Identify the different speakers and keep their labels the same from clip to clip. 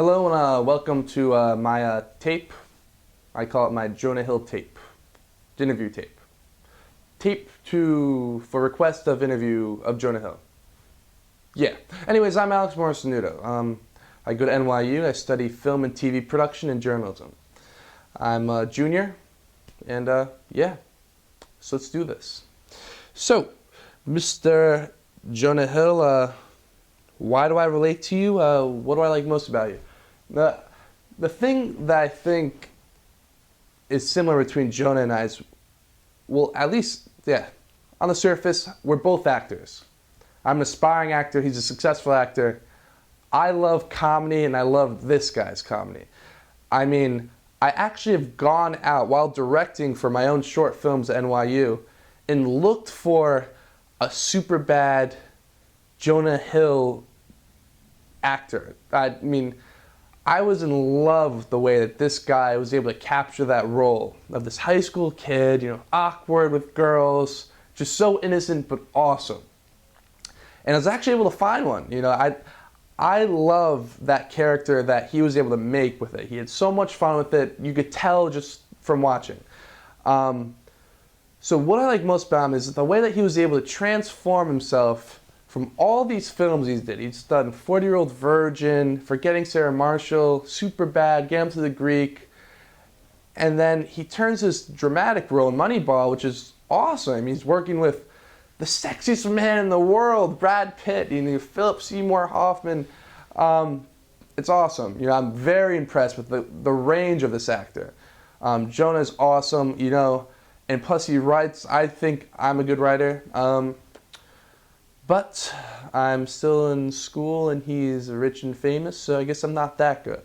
Speaker 1: Hello and welcome to my tape. I call it my Jonah Hill tape, interview tape. For request of interview of Jonah Hill. Yeah. Anyways, I'm Alex Morsanutto. I go to NYU. I study film and TV production and journalism. I'm a junior, and yeah. So let's do this. So, Mr. Jonah Hill, why do I relate to you? What do I like most about you? The thing that I think is similar between Jonah and I is, well, at least, yeah, on the surface, we're both actors. I'm an aspiring actor, he's a successful actor. I love comedy, and I love this guy's comedy. I mean, I actually have gone out while directing for my own short films at NYU and looked for a super bad Jonah Hill actor. I mean, I was in love with the way that this guy was able to capture that role of this high school kid, awkward with girls, just so innocent but awesome. And I was actually able to find one. I love that character that he was able to make with it. He had so much fun with it. You could tell just from watching. So what I like most about him is the way that he was able to transform himself from all these films he did. He's done 40-Year-Old Virgin, Forgetting Sarah Marshall, Superbad, Get Him to the Greek. And then he turns this dramatic role in Moneyball, which is awesome. I mean, he's working with the sexiest man in the world, Brad Pitt, Philip Seymour Hoffman. It's awesome. I'm very impressed with the range of this actor. Jonah's awesome, and plus he writes. I think I'm a good writer. But I'm still in school and he's rich and famous, so I guess I'm not that good.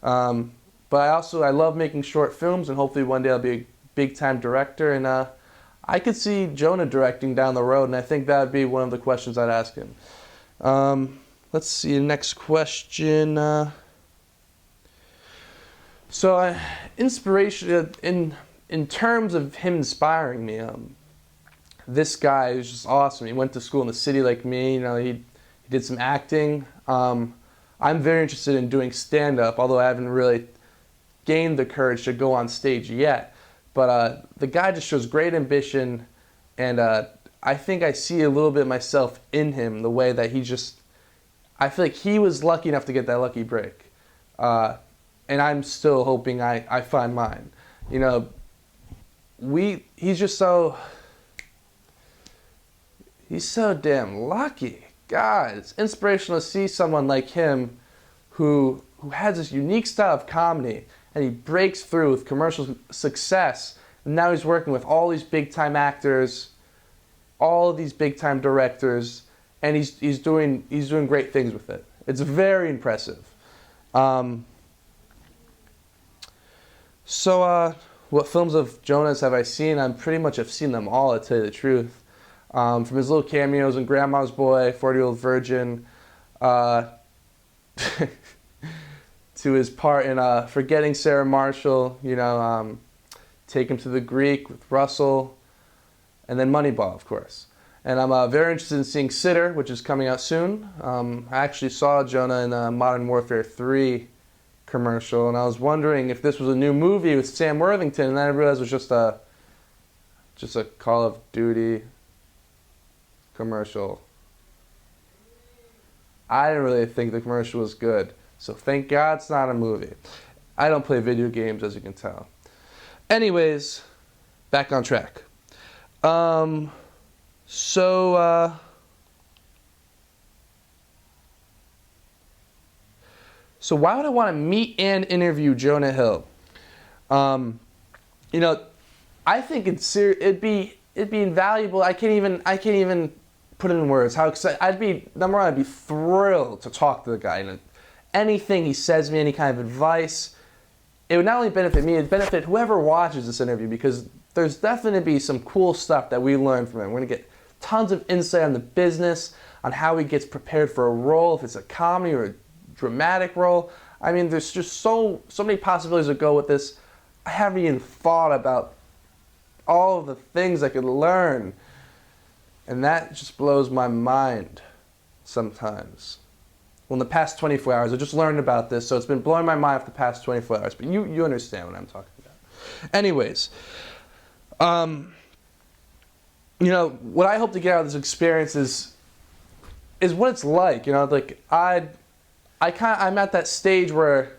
Speaker 1: But I love making short films, and hopefully one day I'll be a big-time director, and I could see Jonah directing down the road, and I think that would be one of the questions I'd ask him. Let's see, next question. Inspiration, in terms of him inspiring me, this guy is just awesome. He went to school in the city like me. He did some acting. I'm very interested in doing stand-up, although I haven't really gained the courage to go on stage yet. But the guy just shows great ambition, and I think I see a little bit of myself in him, the way that I feel like he was lucky enough to get that lucky break. And I'm still hoping I find mine. He's so damn lucky. God, it's inspirational to see someone like him who has this unique style of comedy, and he breaks through with commercial success, and now he's working with all these big-time actors, all of these big-time directors, and he's doing great things with it. It's very impressive. What films of Jonah's have I seen? I pretty much have seen them all, to tell you the truth. From his little cameos in Grandma's Boy, 40-Year-Old Virgin, to his part in Forgetting Sarah Marshall, Take Him to the Greek with Russell, and then Moneyball, of course. And I'm very interested in seeing Sitter, which is coming out soon. I actually saw Jonah in a Modern Warfare 3 commercial, and I was wondering if this was a new movie with Sam Worthington, and then I realized it was just a Call of Duty commercial. I didn't really think the commercial was good, so thank God it's not a movie. I don't play video games, as you can tell. Anyways, back on track. So why would I want to meet and interview Jonah Hill? I think it'd be invaluable. I can't even put it in words how excited I'd be. Number one, I'd be thrilled to talk to the guy. Anything he says me, any kind of advice, it would not only benefit me, it'd benefit whoever watches this interview, because there's definitely going to be some cool stuff that we learn from him. We're going to get tons of insight on the business, on how he gets prepared for a role, if it's a comedy or a dramatic role. I mean, there's just so many possibilities to go with this. I haven't even thought about all of the things I could learn. And that just blows my mind sometimes. well, in the past 24 hours, I just learned about this, so it's been blowing my mind for the past 24 hours. But you understand what I'm talking about. Anyways, what I hope to get out of this experience is what it's like. Like I'm at that stage where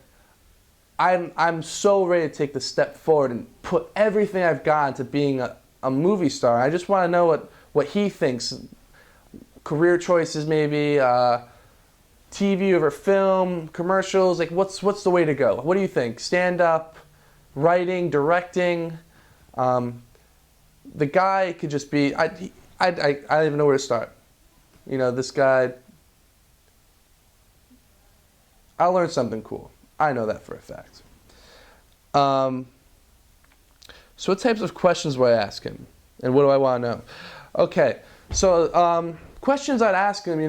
Speaker 1: I'm so ready to take the step forward and put everything I've got into being a movie star. I just want to know what he thinks. Career choices, maybe, TV over film, commercials. Like, what's the way to go? What do you think? Stand up, writing, directing. The guy could just be. I don't even know where to start. This guy. I'll learn something cool. I know that for a fact. So what types of questions will I ask him? And what do I want to know? Okay, so questions I'd ask him,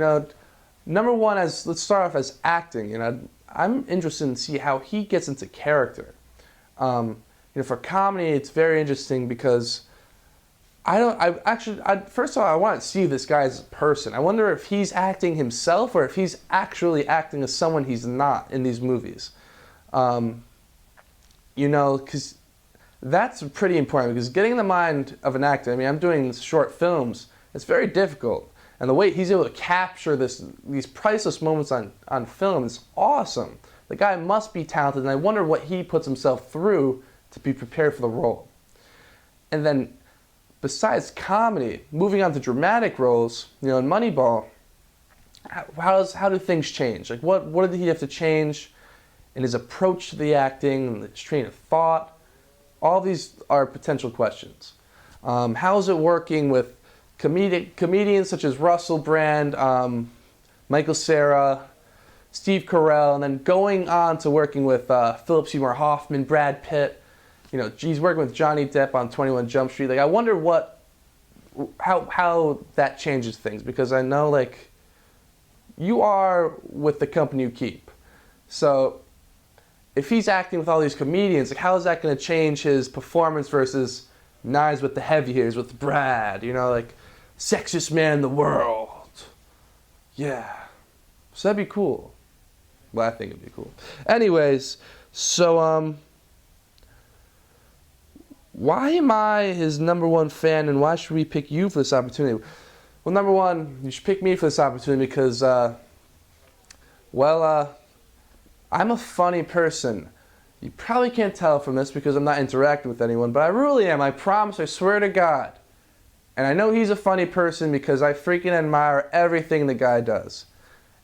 Speaker 1: number one, let's start off as acting. I'm interested in see how he gets into character. For comedy, it's very interesting because first of all, I want to see this guy as a person. I wonder if he's acting himself or if he's actually acting as someone he's not in these movies. Because that's pretty important, because getting in the mind of an actor, I'm doing short films, it's very difficult. And the way he's able to capture these priceless moments on film is awesome. The guy must be talented, and I wonder what he puts himself through to be prepared for the role. And then, besides comedy, moving on to dramatic roles, in Moneyball, how do things change? Like, what did he have to change in his approach to the acting, and his train of thought? All these are potential questions. How is it working with comedians such as Russell Brand, Michael Cera, Steve Carell, and then going on to working with Philip Seymour Hoffman, Brad Pitt. He's working with Johnny Depp on 21 Jump Street. Like, I wonder how that changes things, because I know, like, you are with the company you keep. So if he's acting with all these comedians, like, how is that going to change his performance versus Knives with the Heavy Hitters with Brad? Like, sexiest man in the world. Yeah. So that'd be cool. Well, I think it'd be cool. Anyways, so why am I his number one fan, and why should we pick you for this opportunity? Well, number one, you should pick me for this opportunity because, I'm a funny person. You probably can't tell from this because I'm not interacting with anyone, but I really am. I promise, I swear to God. And I know he's a funny person because I freaking admire everything the guy does.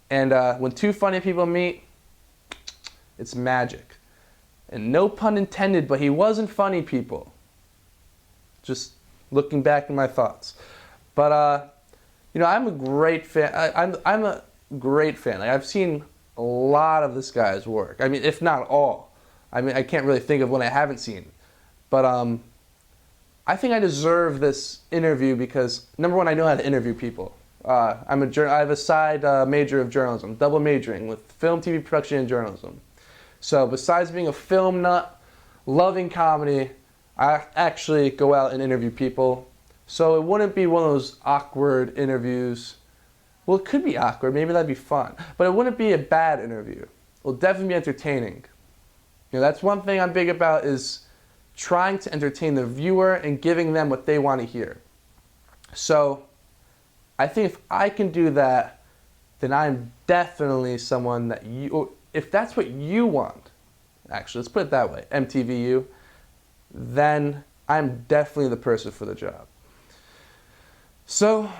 Speaker 1: And when two funny people meet, it's magic. And no pun intended, but he wasn't funny, people. Just looking back in my thoughts. But, I'm a great fan. I'm a great fan. Like, I've seen a lot of this guy's work. If not all. I can't really think of one I haven't seen. But I think I deserve this interview because, number one, I know how to interview people. I have a side major of journalism, double majoring with film, TV production, and journalism. So besides being a film nut, loving comedy, I actually go out and interview people. So it wouldn't be one of those awkward interviews. Well, it could be awkward. Maybe that'd be fun. But it wouldn't be a bad interview. It'll definitely be entertaining. That's one thing I'm big about, is trying to entertain the viewer and giving them what they want to hear. So I think if I can do that, then I'm definitely someone that if that's what you want, actually, let's put it that way, MTVu, then I'm definitely the person for the job. So,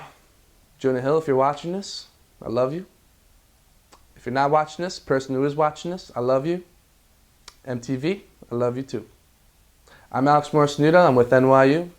Speaker 1: Jonah Hill, if you're watching this, I love you. If you're not watching this, person who is watching this, I love you. MTV, I love you too. I'm Alex Morsanutto. I'm with NYU.